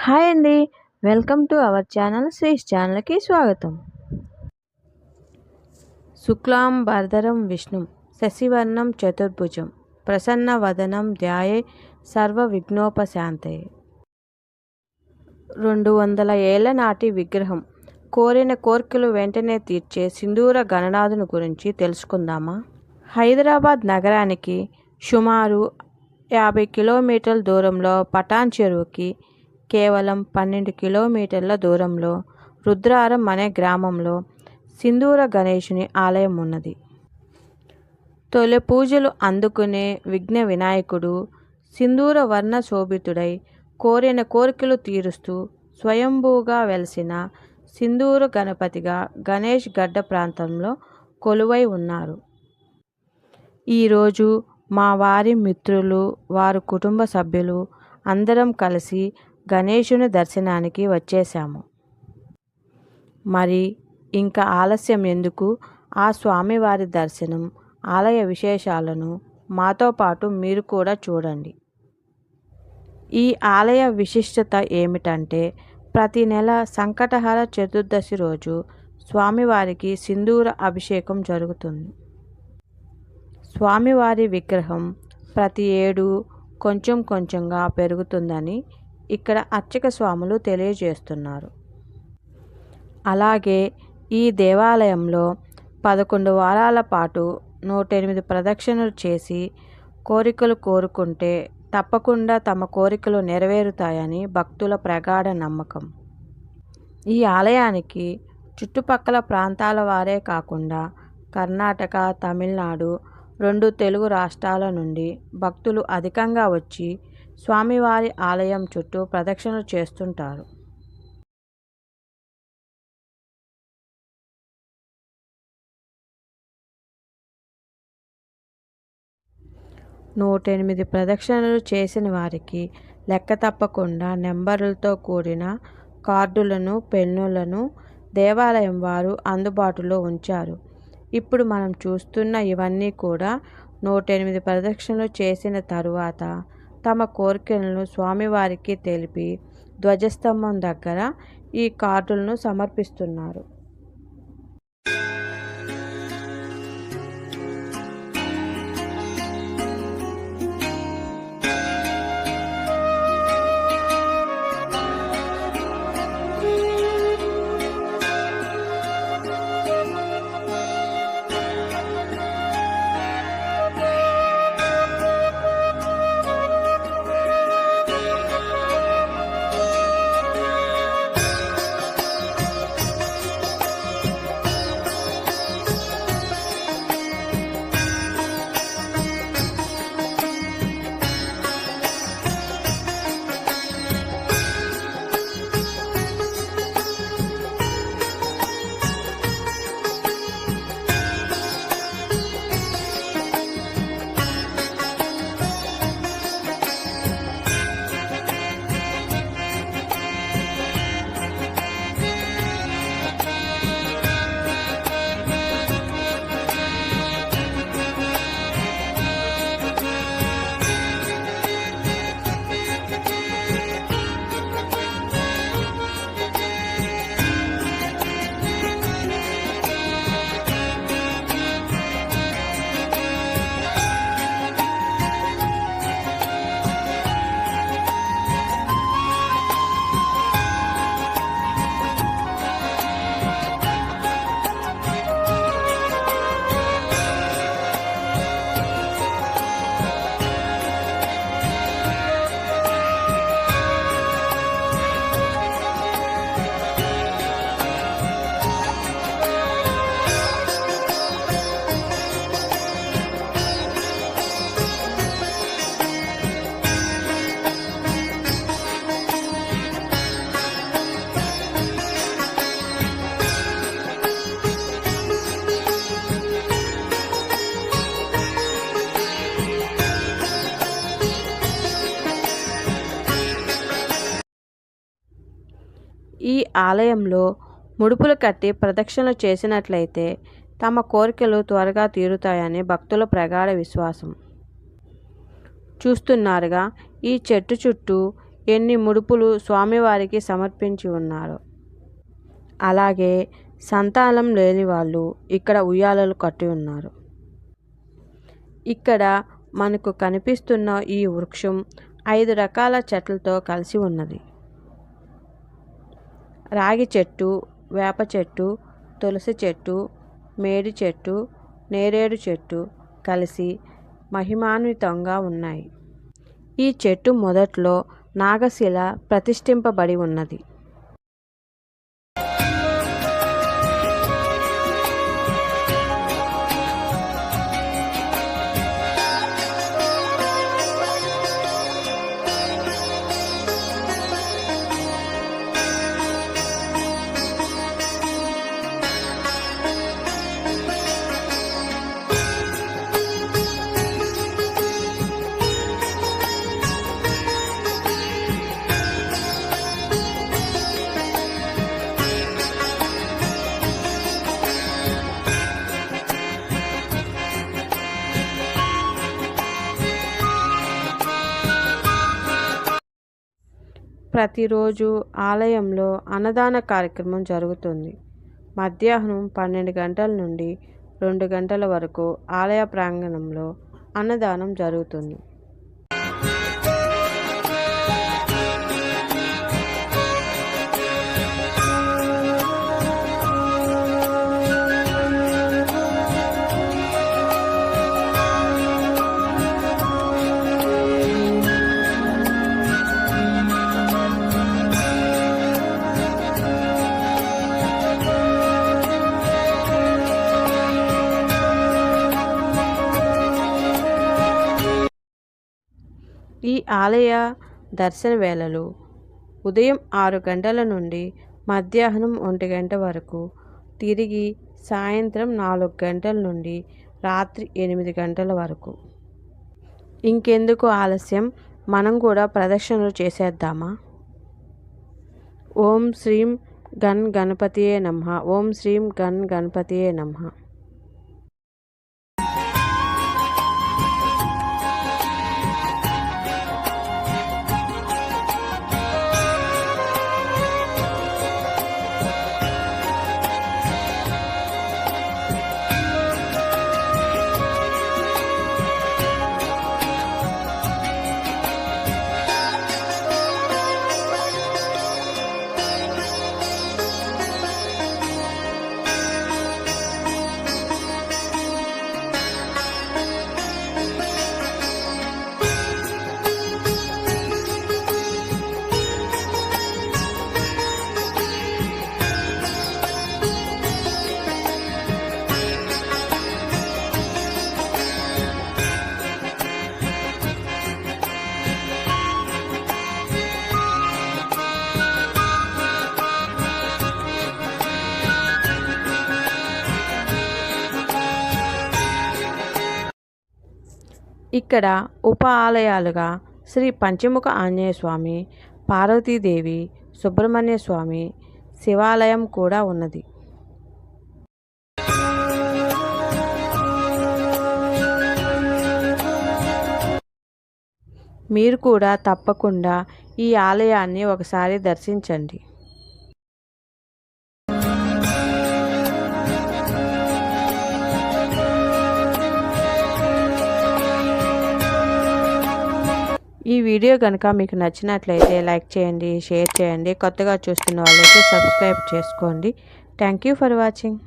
Hi అండి. Welcome to our channel శ్రీస్ ఛానల్కి స్వాగతం. శుక్లాం వరదరం విష్ణుం శశివర్ణం చతుర్భుజం ప్రసన్న వదనం ధ్యాయే సర్వ విఘ్నోపశాంతయే. 200 ఏళ్ల నాటి విగ్రహం. కోరిన కోర్కెలు వెంటనే తీర్చే సింధూర గణనాథుని గురించి తెలుసుకుందామా? హైదరాబాద్ నగరానికి సుమారు 50 కిలోమీటర్ల దూరంలో పటాన్ చెరువుకి కేవలం 12 కిలోమీటర్ల దూరంలో రుద్రారం అనే గ్రామంలో సింధూర గణేశుని ఆలయం ఉన్నది. తొలి పూజలు అందుకునే విఘ్న వినాయకుడు సింధూర వర్ణ శోభితుడై కోరిన కోరికలు తీరుస్తూ స్వయంభూగా వెలిసిన సింధూర గణపతిగా గణేష్ గడ్డ ప్రాంతంలో కొలువై ఉన్నారు. ఈరోజు మా వారి మిత్రులు, వారి కుటుంబ సభ్యులు అందరం కలిసి గణేశుని దర్శనానికి వచ్చేసాము. మరి ఇంకా ఆలస్యం ఎందుకు? ఆ స్వామివారి దర్శనం, ఆలయ విశేషాలను మాతో పాటు మీరు కూడా చూడండి. ఈ ఆలయ విశిష్టత ఏమిటంటే, ప్రతి నెల సంకటహర చతుర్దశి రోజు స్వామివారికి సింధూర అభిషేకం జరుగుతుంది. స్వామివారి విగ్రహం ప్రతి ఏడు కొంచెం కొంచెంగా పెరుగుతుందని ఇక్కడ అర్చక స్వాములు తెలియజేస్తున్నారు. అలాగే ఈ దేవాలయంలో 11 వారాల పాటు 108 ప్రదక్షిణలు చేసి కోరికలు కోరుకుంటే తప్పకుండా తమ కోరికలు నెరవేరుతాయని భక్తుల ప్రగాఢ నమ్మకం. ఈ ఆలయానికి చుట్టుపక్కల ప్రాంతాల వారే కాకుండా కర్ణాటక, తమిళనాడు, 2 తెలుగు రాష్ట్రాల నుండి భక్తులు అధికంగా వచ్చి స్వామివారి ఆలయం చుట్టూ ప్రదక్షిణలు చేస్తుంటారు. నూట 8 ప్రదక్షిణలు చేసిన వారికి లెక్క తప్పకుండా నెంబర్లతో కూడిన కార్డులను, పెన్నులను దేవాలయం వారు అందుబాటులో ఉంచారు. ఇప్పుడు మనం చూస్తున్న ఇవన్నీ కూడా 108 ప్రదక్షిణలు చేసిన తరువాత తమ కోరికలను స్వామివారికి తెలిపి ధ్వజస్తంభం దగ్గర ఈ కార్డులను సమర్పిస్తున్నారు. ఈ ఆలయంలో ముడుపులు కట్టి ప్రదక్షిణలు చేసినట్లయితే తమ కోరికలు త్వరగా తీరుతాయని భక్తుల ప్రగాఢ విశ్వాసం. చూస్తున్నారుగా, ఈ చెట్టు చుట్టూ ఎన్ని ముడుపులు స్వామివారికి సమర్పించి ఉన్నారు. అలాగే సంతానం లేని వాళ్ళు ఇక్కడ ఉయ్యాలలు కట్టి ఉన్నారు. ఇక్కడ మనకు కనిపిస్తున్న ఈ వృక్షం 5 రకాల చెట్లతో కలిసి ఉన్నది. రాగి చెట్టు, వేప చెట్టు, తులసి చెట్టు, మేడి చెట్టు, నేరేడు చెట్టు కలిసి మహిమాన్వితంగా ఉన్నాయి. ఈ చెట్టు మొదట్లో నాగశిల ప్రతిష్ఠింపబడి ఉన్నది. ప్రతిరోజు ఆలయంలో అన్నదాన కార్యక్రమం జరుగుతుంది. మధ్యాహ్నం 12 గంటల నుండి 2 గంటల వరకు ఆలయ ప్రాంగణంలో అన్నదానం జరుగుతుంది. ఈ ఆలయ దర్శన వేళలు ఉదయం 6 గంటల నుండి మధ్యాహ్నం 1 గంట వరకు, తిరిగి సాయంత్రం 4 గంటల నుండి రాత్రి 8 గంటల వరకు. ఇంకెందుకు ఆలస్యం, మనం కూడా ప్రదక్షిణలు చేసేద్దామా? ఓం శ్రీం గణ్ గణపతియే నమః. ఓం శ్రీం గణ్ గణపతియే నమః. ఇక్కడ ఉప ఆలయాలుగా శ్రీ పంచముఖ ఆంజనేయ స్వామి, పార్వతీదేవి, సుబ్రహ్మణ్య స్వామి శివాలయం కూడా ఉన్నది. మీరు కూడా తప్పకుండా ఈ ఆలయాన్ని ఒకసారి దర్శించండి. ఈ వీడియో కనుక మీకు నచ్చినట్లయితే లైక్ చేయండి, షేర్ చేయండి. కొత్తగా చూస్తున్న వాళ్ళైతే సబ్స్క్రైబ్ చేసుకోండి. Thank you for watching.